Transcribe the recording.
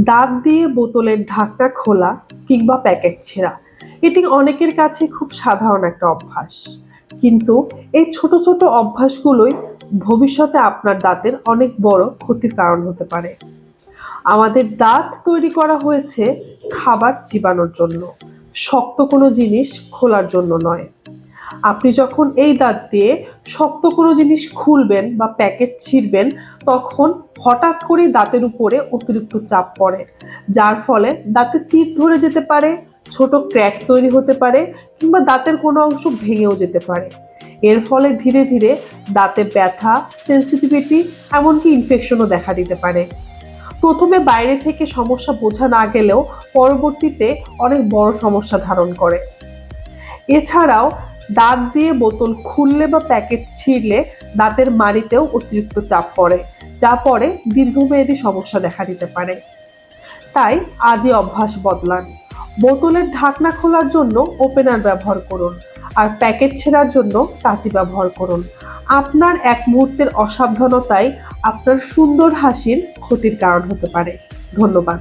দাঁত দিয়ে বোতলের ঢাকনা খোলা কিংবা প্যাকেট ছেঁড়া এটি অনেকের কাছে খুব সাধারণ একটা অভ্যাস। কিন্তু এই ছোট ছোট অভ্যাসগুলোই ভবিষ্যতে আপনার দাঁতের অনেক বড় ক্ষতির কারণ হতে পারে। আমাদের দাঁত তৈরি করা হয়েছে খাবার চিবানোর জন্য, শক্ত কোনো জিনিস খোলার জন্য নয়। আপনি যখন এই দাঁত দিয়ে শক্ত কোনো জিনিস খুলবেন বা প্যাকেট ছিঁড়বেন, তখন হঠাৎ করে দাঁতের উপরে অতিরিক্ত চাপ পড়ে, যার ফলে দাঁতে চিড় ধরে যেতে পারে, ছোট ক্র্যাক তৈরি হতে পারে কিংবা দাঁতের কোনো অংশ ভেঙেও যেতে পারে। এর ফলে ধীরে ধীরে দাঁতে ব্যথা, সেন্সিটিভিটি, এমনকি ইনফেকশনও দেখা দিতে পারে। প্রথমে বাইরে থেকে সমস্যা বোঝা না গেলেও পরবর্তীতে অনেক বড় সমস্যা ধারণ করে। এছাড়াও দাঁত দিয়ে বোতল খুললে বা প্যাকেট ছিঁড়লে দাঁতের মাড়িতেও অতিরিক্ত চাপ পড়ে, যা পরে দীর্ঘমেয়াদী সমস্যা দেখা দিতে পারে। তাই আজই অভ্যাস বদলান। বোতলের ঢাকনা খোলার জন্য ওপেনার ব্যবহার করুন, আর প্যাকেট ছেঁড়ার জন্য কাঁচি ব্যবহার করুন। আপনার এক মুহূর্তের অসাবধানতাই আপনার সুন্দর হাসির ক্ষতির কারণ হতে পারে। ধন্যবাদ।